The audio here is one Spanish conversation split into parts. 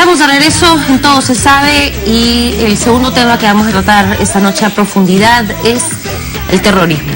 Estamos de regreso en Todo se sabe y el segundo tema que vamos a tratar esta noche a profundidad es el terrorismo.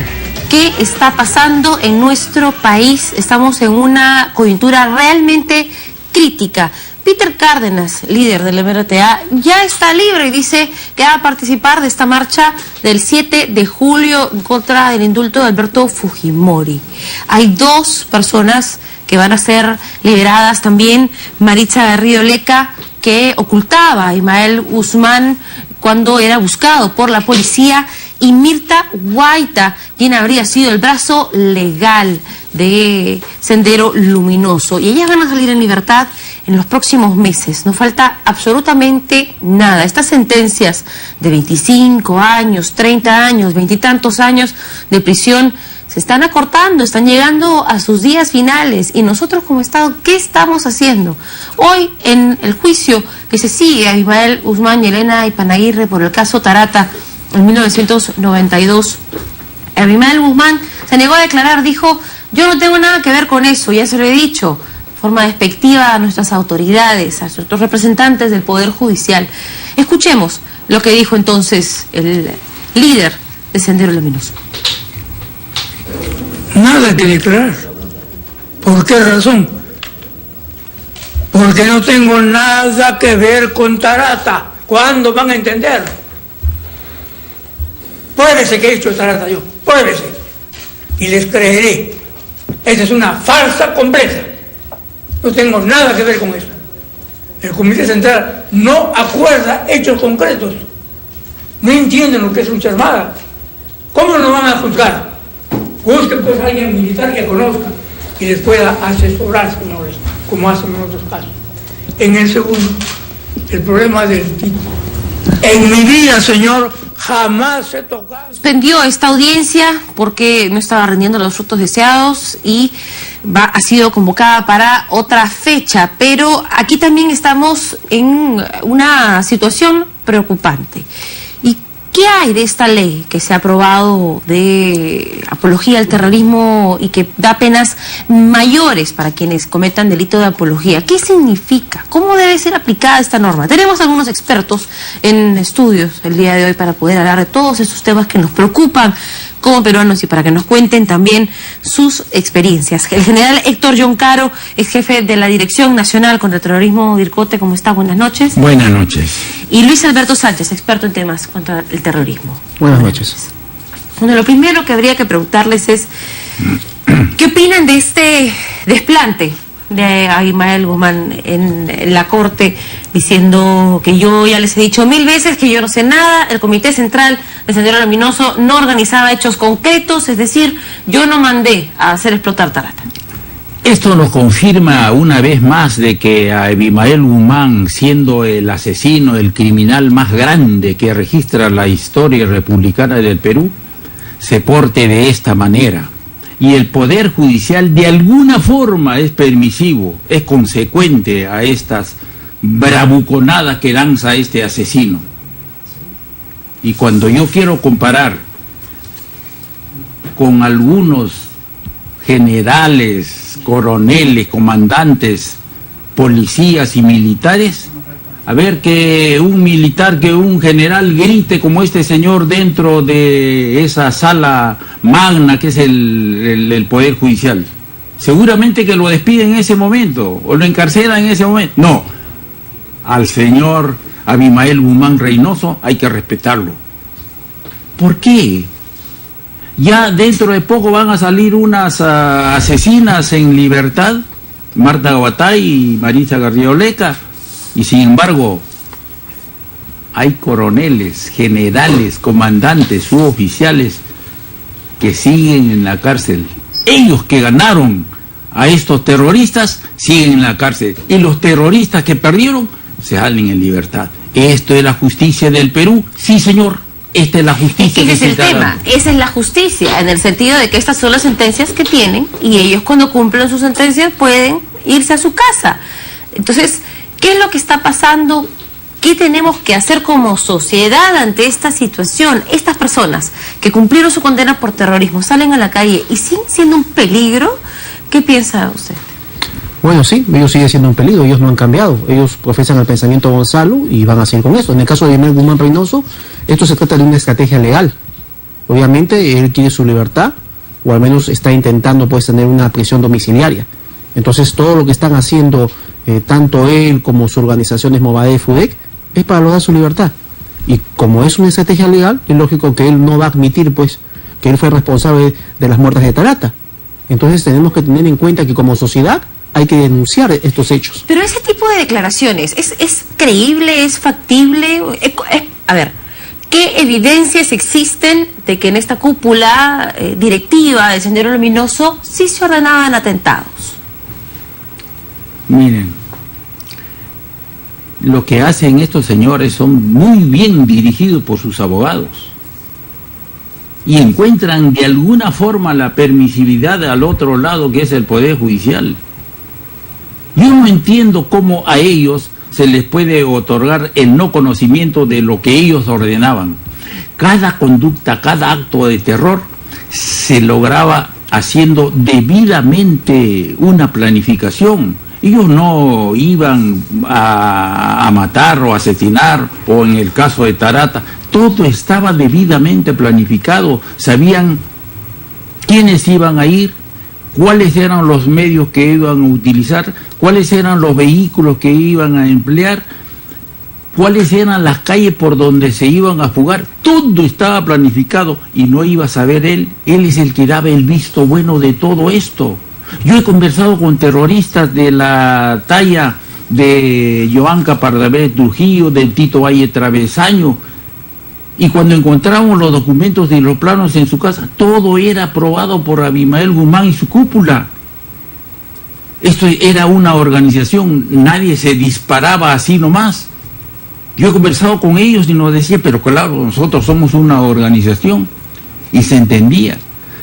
¿Qué está pasando en nuestro país? Estamos en una coyuntura realmente crítica. Peter Cárdenas, líder del MRTA, ya está libre y dice que va a participar de esta marcha del 7 de julio en contra del indulto de Alberto Fujimori. Hay dos personas que van a ser liberadas también: Maritza Garrido Leca, que ocultaba a Ismael Guzmán cuando era buscado por la policía, y Mirta Guaita, quien habría sido el brazo legal de Sendero Luminoso. Y ellas van a salir en libertad en los próximos meses. No falta absolutamente nada. Estas sentencias de 25 años, 30 años, 20 y tantos años de prisión se están acortando, están llegando a sus días finales. Y nosotros como Estado, ¿qué estamos haciendo? Hoy, en el juicio que se sigue a Ismael Guzmán y Elena Ipanaguirre por el caso Tarata en 1992, Ismael Guzmán se negó a declarar, dijo: yo no tengo nada que ver con eso, ya se lo he dicho, de forma despectiva a nuestras autoridades, a nuestros representantes del Poder Judicial. Escuchemos lo que dijo entonces el líder de Sendero Luminoso. Nada que declarar. ¿Por qué razón? Porque no tengo nada que ver con Tarata. ¿Cuándo van a entender? Pruébese que he hecho Tarata yo, pruébese. Y les creeré. Esa es una farsa completa. No tengo nada que ver con eso. El Comité Central no acuerda hechos concretos. No entienden lo que es lucha armada. ¿Cómo nos van a juzgar? Busquen pues a alguien militar que conozca y les pueda asesorar, señores, como hacen en otros casos. En el segundo, el problema del tipo. En mi vida, señor, jamás he tocado. Suspendió esta audiencia porque no estaba rindiendo los frutos deseados y ha sido convocada para otra fecha. Pero aquí también estamos en una situación preocupante. ¿Qué hay de esta ley que se ha aprobado de apología al terrorismo y que da penas mayores para quienes cometan delito de apología? ¿Qué significa? ¿Cómo debe ser aplicada esta norma? Tenemos algunos expertos en estudios el día de hoy para poder hablar de todos estos temas que nos preocupan como peruanos y para que nos cuenten también sus experiencias. El general Héctor John Caro es jefe de la Dirección Nacional contra el Terrorismo, DIRCOTE. ¿Cómo está? Buenas noches. Buenas noches. Y Luis Alberto Sánchez, experto en temas contra el terrorismo. Buenas noches. Bueno, lo primero que habría que preguntarles es, ¿qué opinan de este desplante de Ismael Guzmán en la Corte, diciendo que yo ya les he dicho 1000 veces que yo no sé nada, el Comité Central de Sendero Luminoso no organizaba hechos concretos, es decir, yo no mandé a hacer explotar Tarata? Esto nos confirma una vez más de que a Ismael Guzmán, siendo el asesino, el criminal más grande que registra la historia republicana del Perú, se porte de esta manera. Y el Poder Judicial de alguna forma es permisivo, es consecuente a estas bravuconadas que lanza este asesino. Y cuando yo quiero comparar con algunos generales, coroneles, comandantes, policías y militares, a ver que un militar, que un general grite como este señor dentro de esa sala magna que es el Poder Judicial. Seguramente que lo despiden en ese momento, o lo encarcelan en ese momento. No, al señor Ismael Guzmán Reynoso hay que respetarlo. ¿Por qué? Ya dentro de poco van a salir unas asesinas en libertad, Marta Guatay y Maritza Garrido Leca. Y sin embargo, hay coroneles, generales, comandantes, suboficiales que siguen en la cárcel. Ellos que ganaron a estos terroristas siguen en la cárcel. Y los terroristas que perdieron se salen en libertad. ¿Esto es la justicia del Perú? Sí, señor. Esta es la justicia. Ese es el tema. Esa es la justicia, en el sentido de que estas son las sentencias que tienen y ellos cuando cumplen sus sentencias pueden irse a su casa. Entonces, ¿qué es lo que está pasando? ¿Qué tenemos que hacer como sociedad ante esta situación? Estas personas que cumplieron su condena por terrorismo salen a la calle y siguen siendo un peligro. ¿Qué piensa usted? Bueno, sí, ellos siguen siendo un peligro, ellos no han cambiado, ellos profesan el pensamiento Gonzalo y van a seguir con eso. En el caso de Miguel Guzmán Reynoso, esto se trata de una estrategia legal. Obviamente él quiere su libertad, o al menos está intentando pues tener una prisión domiciliaria. Entonces todo lo que están haciendo, tanto él como su organización Movadef FUDEC, es para lograr su libertad. Y como es una estrategia legal, es lógico que él no va a admitir pues que él fue responsable de las muertes de Tarata. Entonces tenemos que tener en cuenta que como sociedad hay que denunciar estos hechos. Pero ese tipo de declaraciones, ¿es creíble, es factible? A ver, ¿qué evidencias existen de que en esta cúpula directiva del Sendero Luminoso sí se ordenaban atentados? Miren, lo que hacen estos señores son muy bien dirigidos por sus abogados y encuentran de alguna forma la permisividad al otro lado, que es el Poder Judicial. Yo no entiendo cómo a ellos se les puede otorgar el no conocimiento de lo que ellos ordenaban. Cada conducta, cada acto de terror se lograba haciendo debidamente una planificación. Ellos no iban a matar o asesinar, o en el caso de Tarata, todo estaba debidamente planificado. Sabían quiénes iban a ir, cuáles eran los medios que iban a utilizar, cuáles eran los vehículos que iban a emplear, cuáles eran las calles por donde se iban a fugar. Todo estaba planificado y no iba a saber él. Él es el que daba el visto bueno de todo esto. Yo he conversado con terroristas de la talla de Joanca Pardavé Trujillo, del Tito Valle Travesaño, y cuando encontramos los documentos y los planos en su casa, todo era aprobado por Abimael Guzmán y su cúpula. Esto era una organización, nadie se disparaba así nomás. Yo he conversado con ellos y nos decía, pero claro, nosotros somos una organización, y se entendía.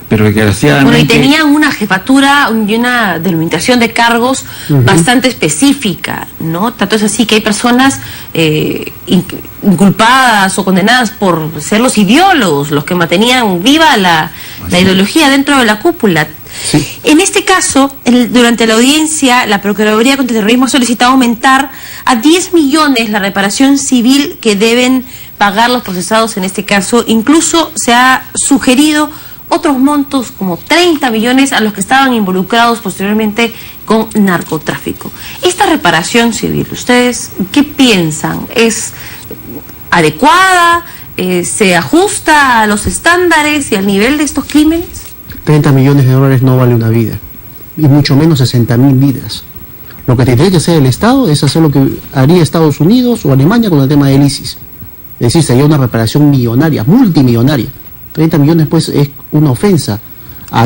Pero desgraciadamente... Bueno, y tenían una jefatura y una delimitación de cargos bastante específica, ¿no? Tanto es así que hay personas inculpadas o condenadas por ser los ideólogos, los que mantenían viva la ideología dentro de la cúpula. Sí. En este caso, durante la audiencia, la Procuraduría contra el Terrorismo ha solicitado aumentar a 10 millones la reparación civil que deben pagar los procesados en este caso. Incluso se ha sugerido otros montos como 30 millones a los que estaban involucrados posteriormente con narcotráfico. Esta reparación civil, ¿ustedes qué piensan? ¿Es adecuada? ¿Se ajusta a los estándares y al nivel de estos crímenes? 30 millones de dólares no vale una vida, y mucho menos 60.000 vidas. Lo que tendría que hacer el Estado es hacer lo que haría Estados Unidos o Alemania con el tema del ISIS. Es decir, sería una reparación millonaria, multimillonaria. 30 millones pues es una ofensa a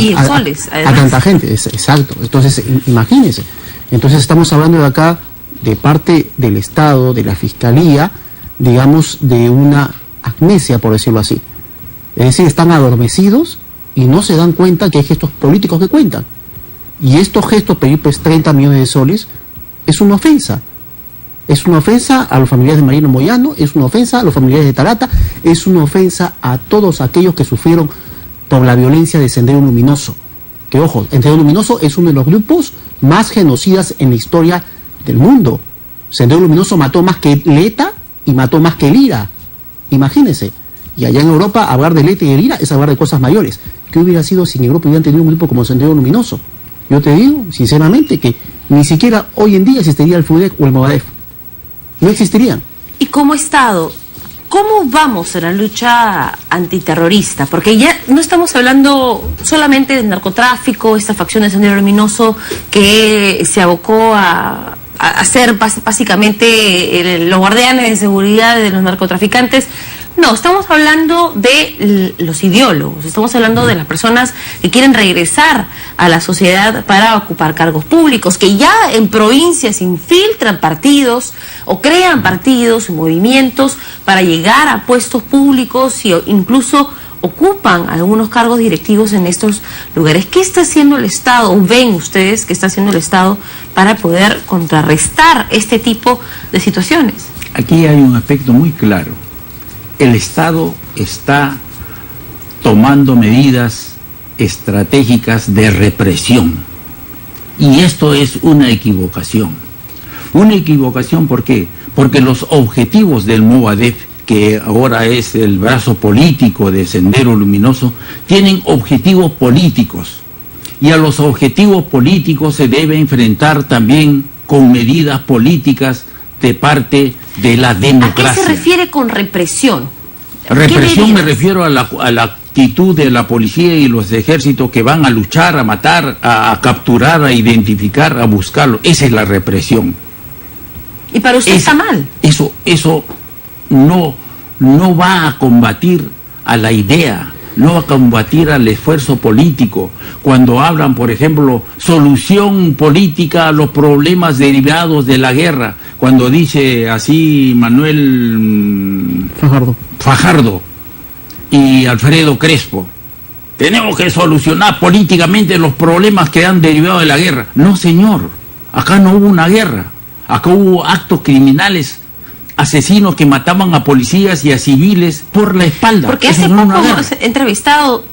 tanta gente, exacto. Entonces imagínense, entonces estamos hablando de acá de parte del Estado, de la Fiscalía, digamos de una amnesia, por decirlo así. Es decir, están adormecidos y no se dan cuenta que hay gestos políticos que cuentan, y estos gestos, pedir pues 30 millones de soles, es una ofensa. Es una ofensa a los familiares de Mariano Moyano, es una ofensa a los familiares de Tarata, es una ofensa a todos aquellos que sufrieron por la violencia de Sendero Luminoso. Que ojo, Sendero Luminoso es uno de los grupos más genocidas en la historia del mundo. Sendero Luminoso mató más que Leta y mató más que Lira. Imagínense. Y allá en Europa hablar de Leta y de Lira es hablar de cosas mayores. ¿Qué hubiera sido si en Europa hubieran tenido un grupo como Sendero Luminoso? Yo te digo, sinceramente, que ni siquiera hoy en día existiría el FUDEC o el Movadef. No existirían. Y como Estado, ¿cómo vamos en la lucha antiterrorista? Porque ya no estamos hablando solamente del narcotráfico, esta facción de Sendero Luminoso que se abocó a ser básicamente los guardianes de seguridad de los narcotraficantes. No, estamos hablando de los ideólogos, estamos hablando de las personas que quieren regresar a la sociedad para ocupar cargos públicos, que ya en provincias infiltran partidos o crean partidos y movimientos para llegar a puestos públicos y incluso ocupan algunos cargos directivos en estos lugares. ¿Qué está haciendo el Estado, o ven ustedes que está haciendo el Estado para poder contrarrestar este tipo de situaciones? Aquí hay un aspecto muy claro. El Estado está tomando medidas estratégicas de represión. Y esto es una equivocación. Una equivocación, ¿por qué? Porque los objetivos del Movadef, que ahora es el brazo político de Sendero Luminoso, tienen objetivos políticos. Y a los objetivos políticos se debe enfrentar también con medidas políticas de parte de la democracia. ¿A qué se refiere con represión? Represión me refiero a la actitud de la policía y los ejércitos que van a luchar, a matar, a capturar, a identificar, a buscarlo. Esa es la represión. ¿Y para usted está mal? Eso no va a combatir a la idea, no va a combatir al esfuerzo político. Cuando hablan, por ejemplo, solución política a los problemas derivados de la guerra, cuando dice así Manuel Fajardo y Alfredo Crespo, tenemos que solucionar políticamente los problemas que han derivado de la guerra. No, señor, acá no hubo una guerra, acá hubo actos criminales, asesinos que mataban a policías y a civiles por la espalda. Porque hace poco hemos entrevistado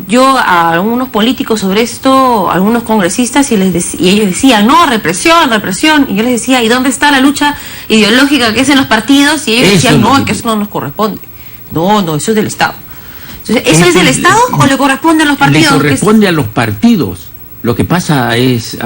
yo a algunos políticos sobre esto, algunos congresistas, y ellos decían, no, represión, represión. Y yo les decía, ¿y dónde está la lucha ideológica que es en los partidos? Y ellos decían, no, es que eso no nos corresponde. No, eso es del Estado. Entonces, ¿eso es del Estado o le corresponde a los partidos? Le corresponde a los partidos. Lo que pasa es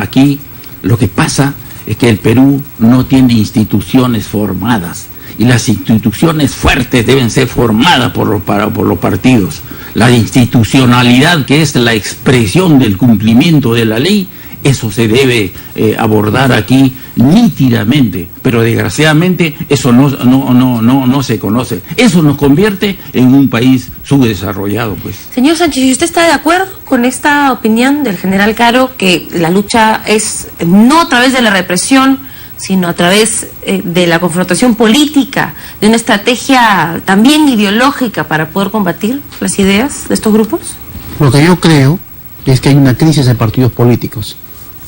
que el Perú no tiene instituciones formadas, y las instituciones fuertes deben ser formadas por los partidos. La institucionalidad, que es la expresión del cumplimiento de la ley, eso se debe abordar aquí nítidamente, pero desgraciadamente eso no se conoce. Eso nos convierte en un país subdesarrollado, pues. Señor Sánchez, ¿y usted está de acuerdo con esta opinión del general Caro, que la lucha es no a través de la represión, sino a través de la confrontación política, de una estrategia también ideológica para poder combatir las ideas de estos grupos? Lo que yo creo es que hay una crisis de partidos políticos,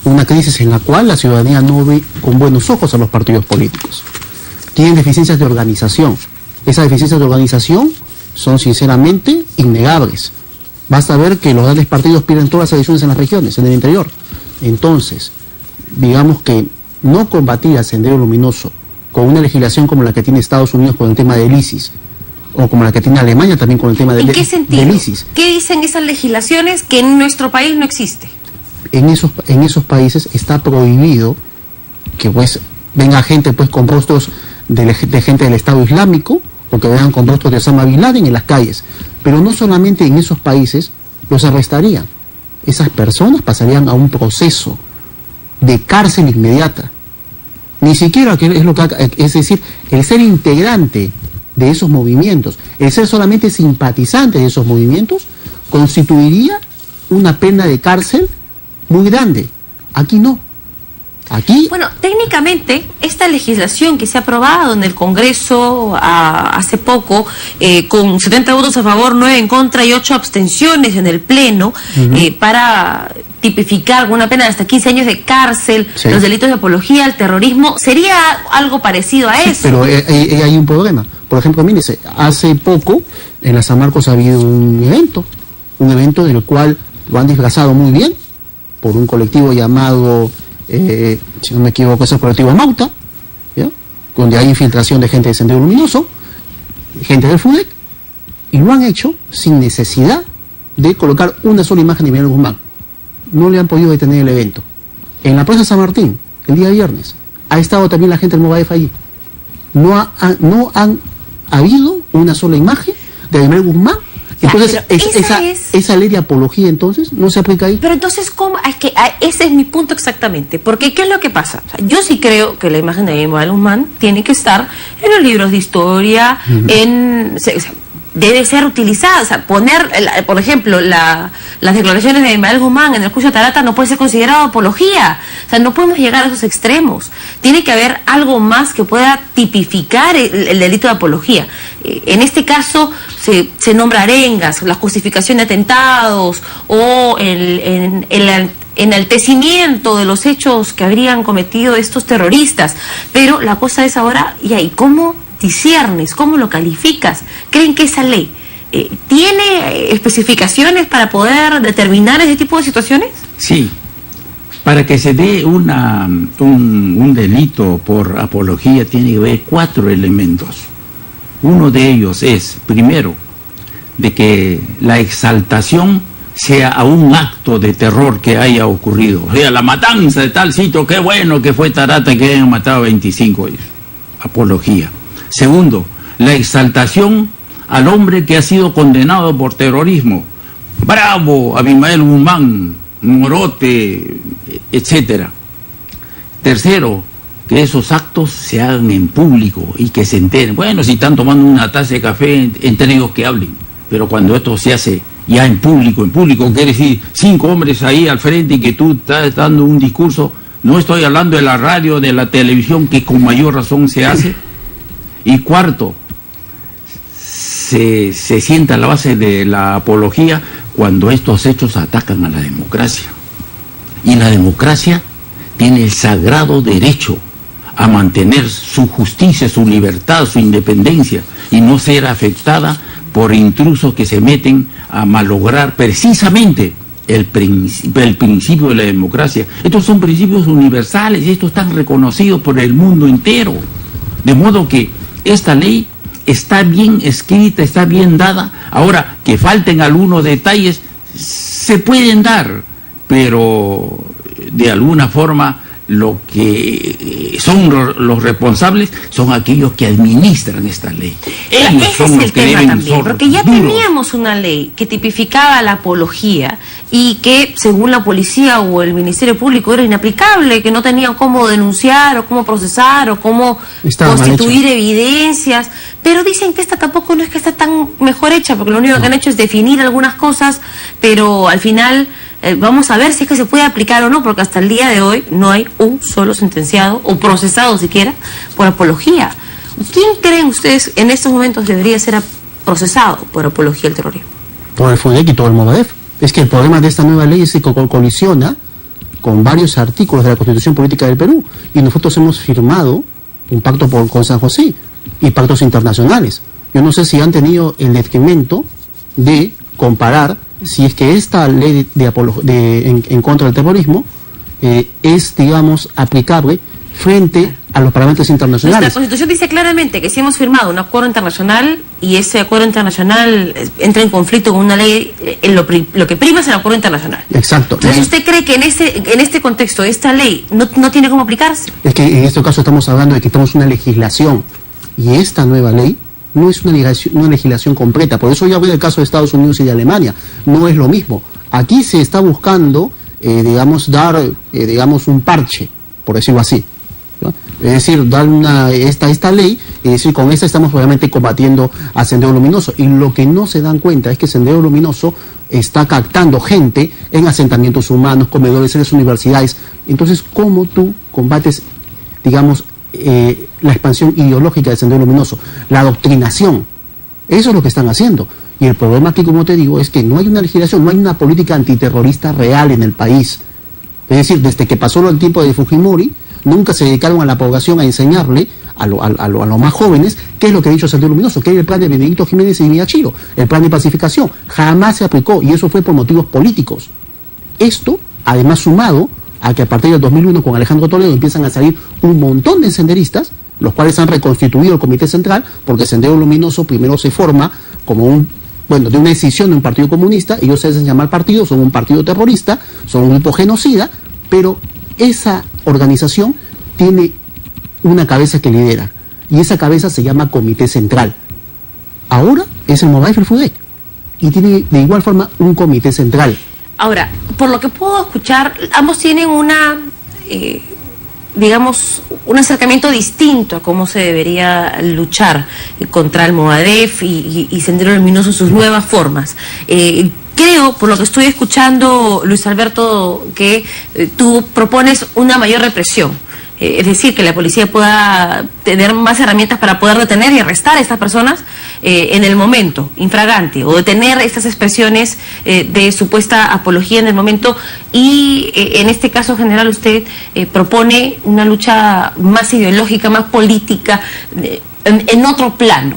una crisis en la cual la ciudadanía no ve con buenos ojos a los partidos políticos. Tienen deficiencias de organización. Esas deficiencias de organización son sinceramente innegables. Basta ver que los grandes partidos pierden todas las elecciones en las regiones, en el interior. Entonces, digamos que no combatir al Sendero Luminoso con una legislación como la que tiene Estados Unidos con el tema del ISIS, o como la que tiene Alemania también con el tema del ISIS. ¿Qué dicen esas legislaciones que en nuestro país no existe? En esos países está prohibido que pues venga gente pues con rostros de gente del Estado Islámico, o que vengan con rostros de Osama Bin Laden en las calles. Pero no solamente en esos países los arrestarían. Esas personas pasarían a un proceso de cárcel inmediata. Ni siquiera, es decir, el ser integrante de esos movimientos, el ser solamente simpatizante de esos movimientos, constituiría una pena de cárcel muy grande. Aquí no. Aquí... Bueno, técnicamente, esta legislación que se ha aprobado en el Congreso hace poco, con 70 votos a favor, 9 en contra y 8 abstenciones en el Pleno, para tipificar una pena de hasta 15 años de cárcel, sí, los delitos de apología al terrorismo, sería algo parecido a eso. Pero hay un problema. Por ejemplo, mírese, hace poco en la San Marcos ha habido un evento del cual lo han disfrazado muy bien por un colectivo llamado, si no me equivoco, es el colectivo Mauta, ¿ya?, donde hay infiltración de gente de Sendero Luminoso, gente del FUDEC, y lo han hecho sin necesidad de colocar una sola imagen de Miguel Guzmán. No le han podido detener el evento. En la Plaza San Martín, el día viernes, ha estado también la gente del Movadef allí. No han habido una sola imagen de Miguel Guzmán. Entonces, esa ley de apología, entonces, no se aplica ahí. Pero entonces, ¿cómo? Es que ese es mi punto exactamente. Porque, ¿qué es lo que pasa? O sea, yo sí creo que la imagen de Miguel Guzmán tiene que estar en los libros de historia, debe ser utilizada, o sea, poner, por ejemplo, las declaraciones de Miguel Guzmán en el juicio Tarata no puede ser considerado apología. O sea, no podemos llegar a esos extremos. Tiene que haber algo más que pueda tipificar el delito de apología. En este caso se nombra arengas, la justificación de atentados o el enaltecimiento de los hechos que habrían cometido estos terroristas. Pero la cosa es ahora, ¿y cómo disiernes? ¿Cómo lo calificas? ¿Creen que esa ley tiene especificaciones para poder determinar ese tipo de situaciones? Sí, Para que se dé un delito por apología tiene que haber 4 elementos. Uno de ellos es, primero, de que la exaltación sea a un acto de terror que haya ocurrido. O sea, la matanza de tal sitio, qué bueno que fue Tarata, que hayan matado 25 ellos. Apología. Segundo, la exaltación al hombre que ha sido condenado por terrorismo. Bravo, Abimael Guzmán, Morote, etcétera. Tercero, que esos actos se hagan en público y que se enteren. Bueno, si están tomando una taza de café, entre ellos que hablen. Pero cuando esto se hace ya en público, quiere decir 5 hombres ahí al frente y que tú estás dando un discurso, no estoy hablando de la radio, de la televisión, que con mayor razón se hace. Y cuarto, se sienta a la base de la apología cuando estos hechos atacan a la democracia. Y la democracia tiene el sagrado derecho a mantener su justicia, su libertad, su independencia y no ser afectada por intrusos que se meten a malograr precisamente el principio de la democracia. Estos son principios universales y estos están reconocidos por el mundo entero. De modo que esta ley está bien escrita, está bien dada. Ahora, que falten algunos detalles, se pueden dar, pero de alguna forma lo que son los responsables son aquellos que administran esta ley. Ellos ese son es el tema también, porque ya teníamos una ley que tipificaba la apología y que según la policía o el Ministerio Público era inaplicable, que no tenían cómo denunciar o cómo procesar o cómo constituir evidencias, pero dicen que esta tampoco no es que está tan mejor hecha, porque lo único que han hecho es definir algunas cosas, pero al final vamos a ver si es que se puede aplicar o no, porque hasta el día de hoy no hay un solo sentenciado o procesado siquiera por apología. ¿Quién creen ustedes en estos momentos debería ser procesado por apología al terrorismo? Todo el FUNEC y todo el Movadef. Es que el problema de esta nueva ley es que colisiona con varios artículos de la Constitución Política del Perú, y nosotros hemos firmado un pacto con San José y pactos internacionales. Yo no sé si han tenido el detrimento de comparar si es que esta ley en contra del terrorismo es, digamos, aplicable frente a los parámetros internacionales. Nuestra Constitución dice claramente que si hemos firmado un acuerdo internacional y ese acuerdo internacional entra en conflicto con una ley, lo que prima es el acuerdo internacional. Exacto. Entonces, ¿usted cree que en este contexto esta ley no tiene cómo aplicarse? Es que en este caso estamos hablando de que tenemos una legislación, y esta nueva ley no es una legislación completa. Por eso yo hablé del caso de Estados Unidos y de Alemania. No es lo mismo. Aquí se está buscando, digamos, dar, digamos, un parche, por decirlo así, ¿no? Es decir, dar esta ley, y decir, con esta estamos obviamente combatiendo a Sendero Luminoso. Y lo que no se dan cuenta es que Sendero Luminoso está captando gente en asentamientos humanos, comedores, en las universidades. Entonces, ¿cómo tú combates, digamos, la expansión ideológica del Sendero Luminoso, la adoctrinación? Eso es lo que están haciendo. Y el problema aquí, como te digo, es que no hay una legislación, no hay una política antiterrorista real en el país. Es decir, desde que pasó el tiempo de Fujimori, nunca se dedicaron a la población a enseñarle a los más jóvenes qué es lo que ha dicho el Sendero Luminoso, que es el plan de Benedicto Jiménez y Miyachiro, el plan de pacificación. Jamás se aplicó, y eso fue por motivos políticos. Esto, además, sumado a que a partir del 2001 con Alejandro Toledo empiezan a salir un montón de senderistas, los cuales han reconstituido el Comité Central, porque Sendero Luminoso primero se forma como de una decisión de un partido comunista. Ellos se hacen llamar partido, son un partido terrorista, son un grupo genocida, pero esa organización tiene una cabeza que lidera, y esa cabeza se llama Comité Central. Ahora es el Movadef y el FUNEC, y tiene de igual forma un Comité Central. Ahora, por lo que puedo escuchar, ambos tienen digamos, un acercamiento distinto a cómo se debería luchar contra el Movadef y Sendero Luminoso, sus nuevas formas. Creo, por lo que estoy escuchando, Luis Alberto, que tú propones una mayor represión. Es decir, que la policía pueda tener más herramientas para poder detener y arrestar a estas personas en el momento, infragante, o detener estas expresiones de supuesta apología en el momento. Y en este caso general usted propone una lucha más ideológica, más política, en otro plano.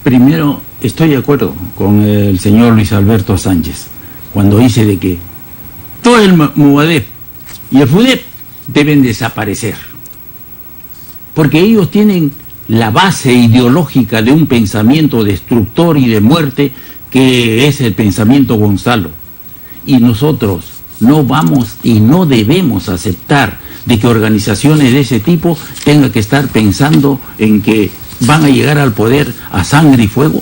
Primero, estoy de acuerdo con el señor Luis Alberto Sánchez cuando dice de que todo el Movadef y el FUDEP deben desaparecer, porque ellos tienen la base ideológica de un pensamiento destructor y de muerte, que es el pensamiento Gonzalo. Y nosotros no vamos y no debemos aceptar de que organizaciones de ese tipo tengan que estar pensando en que van a llegar al poder a sangre y fuego.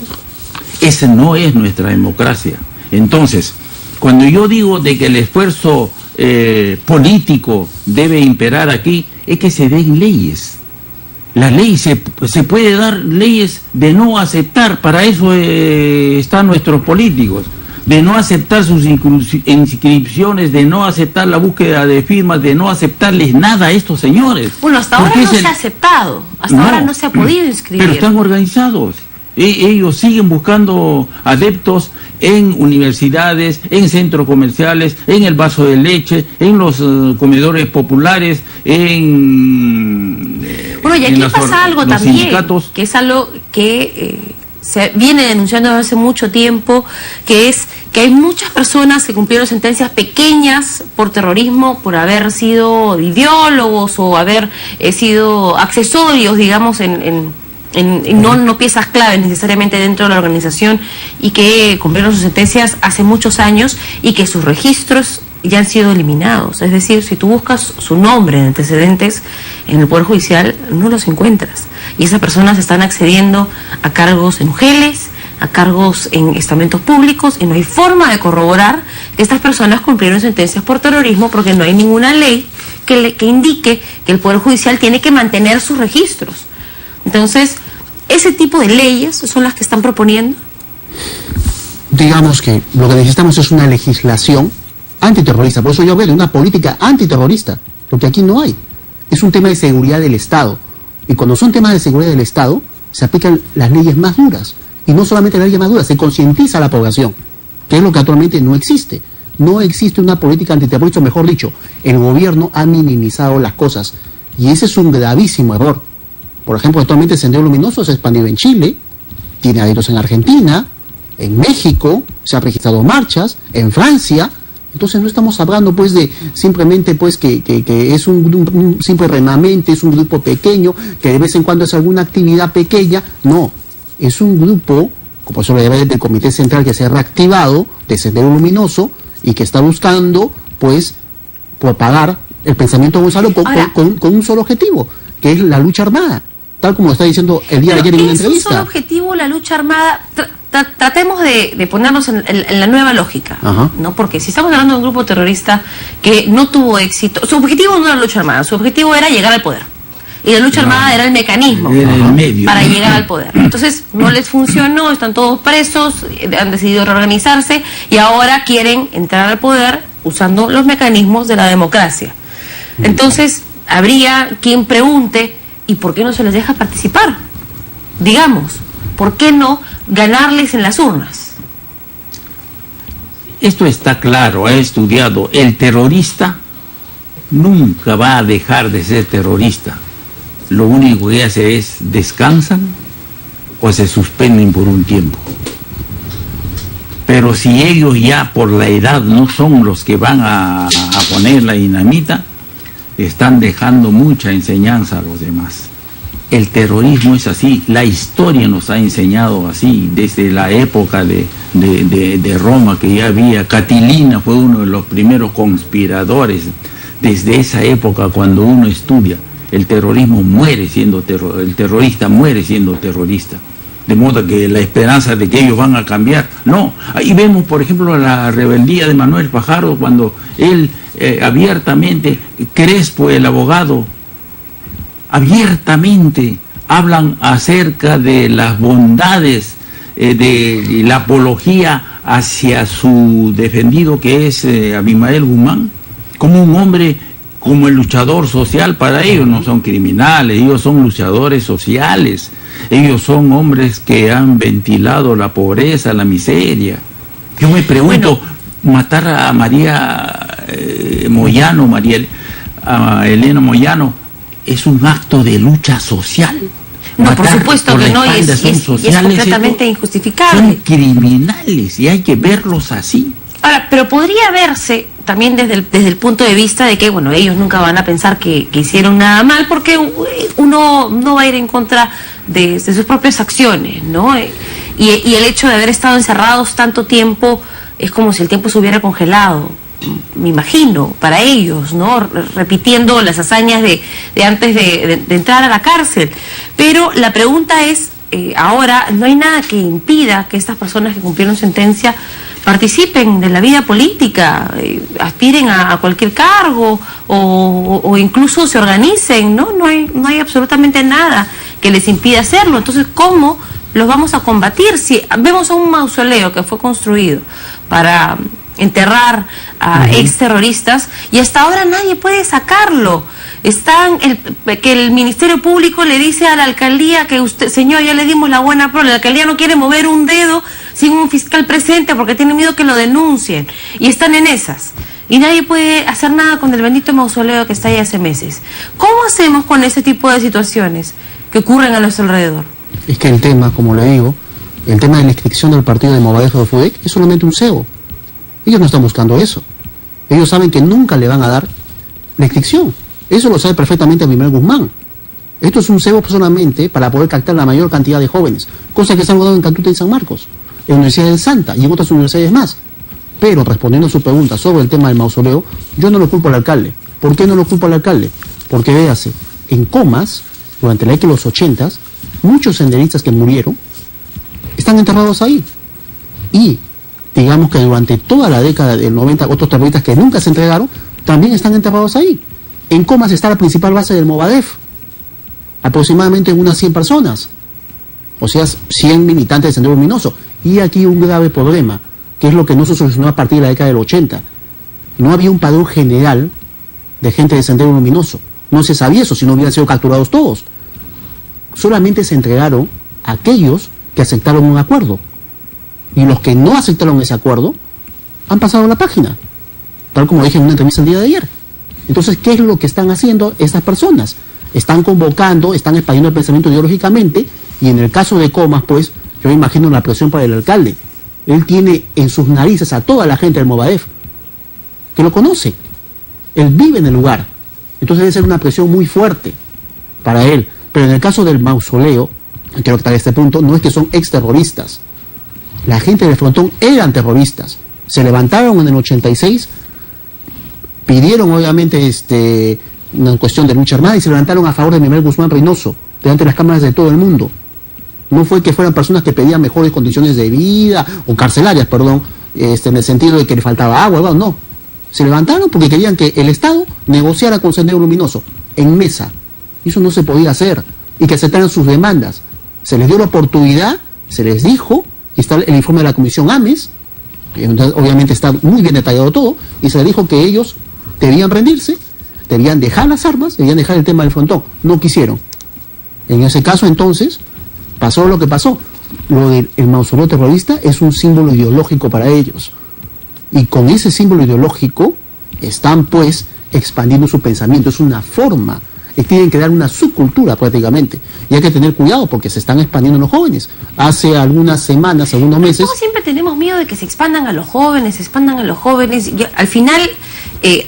Esa no es nuestra democracia. Entonces, cuando yo digo de que el esfuerzo político debe imperar aquí, es que se den leyes. Las leyes, se puede dar leyes de no aceptar, para eso están nuestros políticos, de no aceptar sus inscripciones, de no aceptar la búsqueda de firmas, de no aceptarles nada a estos señores. Bueno, hasta ahora no se ha aceptado, hasta ahora no se ha podido inscribir. Pero están organizados. Ellos siguen buscando adeptos en universidades, en centros comerciales, en el vaso de leche, en los comedores populares, bueno, y aquí pasa algo también, sindicatos, que es algo que se viene denunciando desde hace mucho tiempo, que es que hay muchas personas que cumplieron sentencias pequeñas por terrorismo, por haber sido ideólogos o haber sido accesorios, digamos, no piezas claves necesariamente dentro de la organización, y que cumplieron sus sentencias hace muchos años y que sus registros ya han sido eliminados. Es decir, si tú buscas su nombre en antecedentes en el Poder Judicial, no los encuentras. Y esas personas están accediendo a cargos en UGELes, a cargos en estamentos públicos, y no hay forma de corroborar que estas personas cumplieron sentencias por terrorismo, porque no hay ninguna ley que indique que el Poder Judicial tiene que mantener sus registros. Entonces, ese tipo de leyes son las que están proponiendo. Digamos que lo que necesitamos es una legislación antiterrorista. Por eso yo hablo de una política antiterrorista, lo que aquí no hay. Es un tema de seguridad del Estado. Y cuando son temas de seguridad del Estado, se aplican las leyes más duras. Y no solamente las leyes más duras, se concientiza a la población, que es lo que actualmente no existe. No existe una política antiterrorista, o mejor dicho, el gobierno ha minimizado las cosas. Y ese es un gravísimo error. Por ejemplo, actualmente el Sendero Luminoso se ha expandido en Chile, tiene adeptos en Argentina, en México, se han registrado marchas, en Francia. Entonces no estamos hablando pues de simplemente pues que es un simple remanente, es un grupo pequeño, que de vez en cuando es alguna actividad pequeña. No, es un grupo, como eso lo debe del Comité Central, que se ha reactivado, de Sendero Luminoso, y que está buscando pues propagar el pensamiento de Gonzalo con un solo objetivo, que es la lucha armada, tal como está diciendo el día de ayer en una entrevista. ¿Es un solo objetivo la lucha armada? Tratemos de ponernos en la nueva lógica, ¿no? Porque si estamos hablando de un grupo terrorista que no tuvo éxito, su objetivo no era la lucha armada, su objetivo era llegar al poder. Y la lucha armada era el mecanismo para llegar al poder. Entonces no les funcionó, están todos presos, han decidido reorganizarse y ahora quieren entrar al poder usando los mecanismos de la democracia. Entonces habría quien pregunte, ¿y por qué no se les deja participar? Digamos, ¿por qué no ganarles en las urnas? Esto está claro, ha estudiado. El terrorista nunca va a dejar de ser terrorista. Lo único que hace es descansan o se suspenden por un tiempo. Pero si ellos ya por la edad no son los que van a poner la dinamita, están dejando mucha enseñanza a los demás. El terrorismo es así, la historia nos ha enseñado así, desde la época de Roma, que ya había, Catilina fue uno de los primeros conspiradores. Desde esa época, cuando uno estudia, el terrorismo muere siendo el terrorista muere siendo terrorista. De modo que la esperanza de que ellos van a cambiar, no. Ahí vemos, por ejemplo, la rebeldía de Manuel Fajardo, cuando él abiertamente, Crespo, el abogado, abiertamente hablan acerca de las bondades de la apología hacia su defendido, que es Abimael Guzmán, como un hombre, como el luchador social. Para ellos no son criminales, ellos son luchadores sociales, ellos son hombres que han ventilado la pobreza, la miseria. Yo me pregunto, matar a María Moyano, a Elena Moyano, ¿es un acto de lucha social? No, por supuesto que no, y es completamente injustificable. Son criminales y hay que verlos así. Ahora, pero podría verse también desde el punto de vista de que, bueno, ellos nunca van a pensar que hicieron nada mal, porque uno no va a ir en contra de sus propias acciones, ¿no? Y el hecho de haber estado encerrados tanto tiempo es como si el tiempo se hubiera congelado, me imagino, para ellos, ¿no? Repitiendo las hazañas de antes de entrar a la cárcel. Pero la pregunta es, ahora no hay nada que impida que estas personas que cumplieron sentencia participen de la vida política, aspiren a cualquier cargo o incluso se organicen, ¿no? No hay absolutamente nada que les impida hacerlo. Entonces, ¿cómo los vamos a combatir? Si vemos a un mausoleo que fue construido para enterrar a exterroristas y hasta ahora nadie puede sacarlo. Que el Ministerio Público le dice a la alcaldía que usted, señor, ya le dimos la buena prueba, la alcaldía no quiere mover un dedo sin un fiscal presente porque tiene miedo que lo denuncien, y están en esas, y nadie puede hacer nada con el bendito mausoleo que está ahí hace meses. ¿Cómo hacemos con ese tipo de situaciones que ocurren a nuestro alrededor? Es que el tema, como le digo, el tema de la inscripción del partido de Movadef o FUDEC es solamente un cebo. Ellos no están buscando eso. Ellos saben que nunca le van a dar la inscripción. Eso lo sabe perfectamente Miguel Guzmán. Esto es un cebo solamente para poder captar la mayor cantidad de jóvenes, cosa que se han dado en Cantuta y San Marcos, en la Universidad de Santa y en otras universidades más. Pero respondiendo a su pregunta sobre el tema del mausoleo, yo no lo culpo al alcalde. ¿Por qué no lo culpo al alcalde? Porque véase, en Comas, durante la década de los 80, muchos senderistas que murieron están enterrados ahí. Y digamos que durante toda la década del 90, otros terroristas que nunca se entregaron, también están enterrados ahí. En Comas está la principal base del Movadef, aproximadamente unas 100 personas, o sea, 100 militantes de Sendero Luminoso. Y aquí un grave problema, que es lo que no se solucionó a partir de la década del 80. No había un padrón general de gente de Sendero Luminoso. No se sabía eso, si no hubieran sido capturados todos. Solamente se entregaron a aquellos que aceptaron un acuerdo. Y los que no aceptaron ese acuerdo han pasado la página, tal como dije en una entrevista el día de ayer. Entonces, ¿qué es lo que están haciendo estas personas? Están convocando, están expandiendo el pensamiento ideológicamente, y en el caso de Comas, pues, yo me imagino la presión para el alcalde. Él tiene en sus narices a toda la gente del Movadef, que lo conoce. Él vive en el lugar. Entonces debe ser una presión muy fuerte para él. Pero en el caso del mausoleo, quiero aclarar este punto, no es que son exterroristas. La gente del Frontón eran terroristas. Se levantaron en el 86, pidieron obviamente una cuestión de lucha armada y se levantaron a favor de Miguel Guzmán Reynoso, delante de las cámaras de todo el mundo. No fue que fueran personas que pedían mejores condiciones de vida, o carcelarias, perdón, en el sentido de que le faltaba agua, no. Se levantaron porque querían que el Estado negociara con Sendero Luminoso, en mesa. Y eso no se podía hacer, y que aceptaran sus demandas. Se les dio la oportunidad, se les dijo, y está el informe de la Comisión Ames, que obviamente está muy bien detallado todo, y se les dijo que ellos debían rendirse, debían dejar las armas, debían dejar el tema del Frontón. No quisieron. En ese caso, entonces, pasó lo que pasó. Lo del mausoleo terrorista es un símbolo ideológico para ellos. Y con ese símbolo ideológico están, pues, expandiendo su pensamiento. Es una forma. Tienen que dar una subcultura prácticamente. Y hay que tener cuidado porque se están expandiendo los jóvenes. Hace algunas semanas, algunos meses... Todos siempre tenemos miedo de que se expandan a los jóvenes, Y al final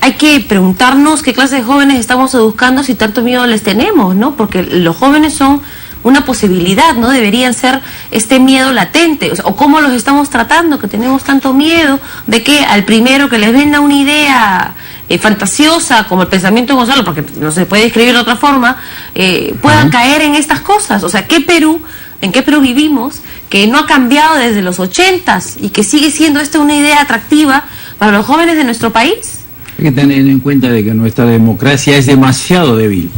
hay que preguntarnos qué clase de jóvenes estamos educando si tanto miedo les tenemos, ¿no? Porque los jóvenes son una posibilidad, no deberían ser este miedo latente. O cómo los estamos tratando, que tenemos tanto miedo de que al primero que les venda una idea fantasiosa, como el pensamiento de Gonzalo, porque no se puede escribir de otra forma, puedan caer en estas cosas. O sea, ¿en qué Perú vivimos que no ha cambiado desde los 80s y que sigue siendo una idea atractiva para los jóvenes de nuestro país? Hay que tener en cuenta de que nuestra democracia es demasiado débil,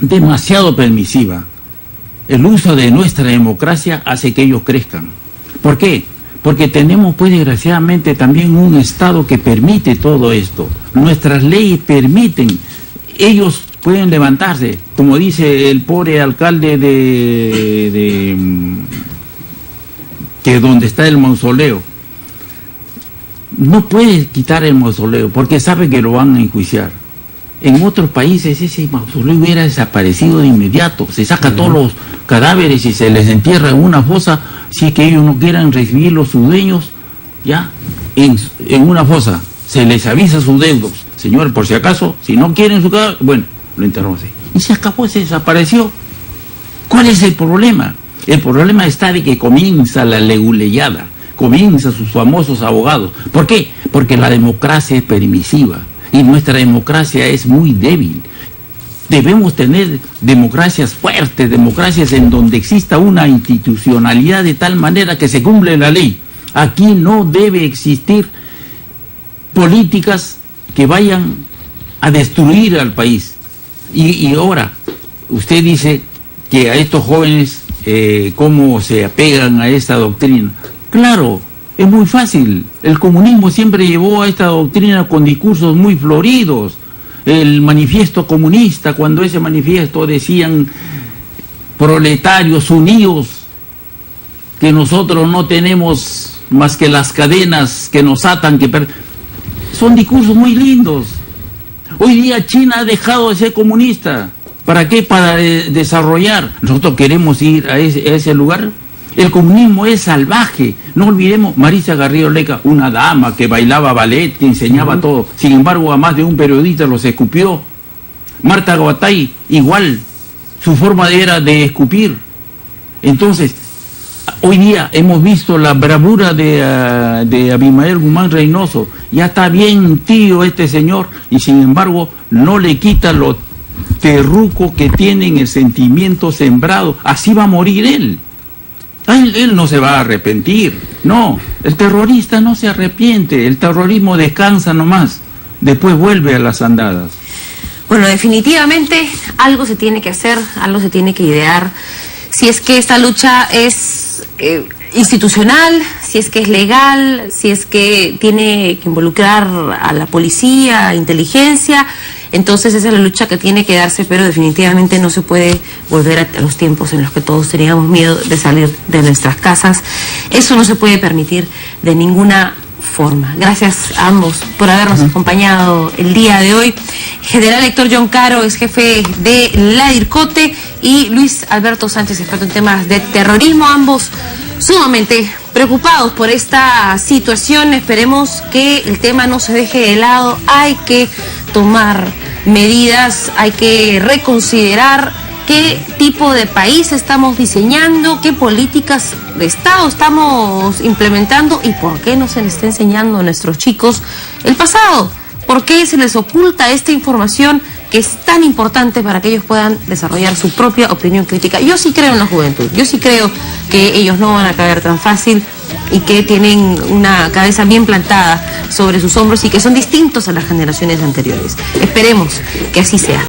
demasiado permisiva. El uso de nuestra democracia hace que ellos crezcan. ¿Por qué? Porque tenemos, pues, desgraciadamente también un Estado que permite todo esto. Nuestras leyes permiten, ellos pueden levantarse, como dice el pobre alcalde que donde está el mausoleo. No puede quitar el mausoleo porque sabe que lo van a enjuiciar. En otros países ese mausoleo hubiera desaparecido de inmediato. Se saca todos los cadáveres y se les entierra en una fosa, si es que ellos no quieran recibir los sus dueños, ya, en una fosa. se les avisa a sus deudos, señor, por si acaso, si no quieren su casa, bueno, lo enterró así. Y se acabó, se desapareció. ¿Cuál es el problema? El problema está de que comienza la leguleyada, comienzan sus famosos abogados. ¿Por qué? Porque la democracia es permisiva y nuestra democracia es muy débil. Debemos tener democracias fuertes, democracias en donde exista una institucionalidad de tal manera que se cumple la ley. Aquí no debe existir políticas que vayan a destruir al país. Y ahora, usted dice que a estos jóvenes, ¿cómo se apegan a esta doctrina? Claro, es muy fácil. El comunismo siempre llevó a esta doctrina con discursos muy floridos. El manifiesto comunista, cuando ese manifiesto decían proletarios unidos, que nosotros no tenemos más que las cadenas que nos atan, son discursos muy lindos. Hoy día China ha dejado de ser comunista. ¿Para qué? Para desarrollar. Nosotros queremos ir a ese lugar. El comunismo es salvaje. No olvidemos Marisa Garrido Leca, una dama que bailaba ballet, que enseñaba todo. Sin embargo, a más de un periodista los escupió. Marta Guatay, igual. Su forma era de escupir. Entonces, hoy día hemos visto la bravura de Abimael Guzmán Reynoso. Ya está bien tío este señor, y sin embargo no le quita lo terruco que tiene en el sentimiento sembrado. Así va a morir él. Él no se va a arrepentir. No, el terrorista no se arrepiente. El terrorismo descansa nomás. Después vuelve a las andadas. Bueno, definitivamente algo se tiene que hacer, algo se tiene que idear. Si es que esta lucha es institucional, si es que es legal, si es que tiene que involucrar a la policía, a inteligencia, entonces esa es la lucha que tiene que darse, pero definitivamente no se puede volver a los tiempos en los que todos teníamos miedo de salir de nuestras casas. Eso no se puede permitir de ninguna forma. Gracias a ambos por habernos acompañado el día de hoy. General Héctor John Caro es jefe de la DIRCOTE y Luis Alberto Sánchez, experto en temas de terrorismo, ambos sumamente preocupados por esta situación. Esperemos que el tema no se deje de lado. Hay que tomar medidas, hay que reconsiderar qué tipo de país estamos diseñando, qué políticas de Estado estamos implementando y por qué no se les está enseñando a nuestros chicos el pasado. ¿Por qué se les oculta esta información que es tan importante para que ellos puedan desarrollar su propia opinión crítica? Yo sí creo en la juventud, yo sí creo que ellos no van a caer tan fácil y que tienen una cabeza bien plantada sobre sus hombros y que son distintos a las generaciones anteriores. Esperemos que así sea.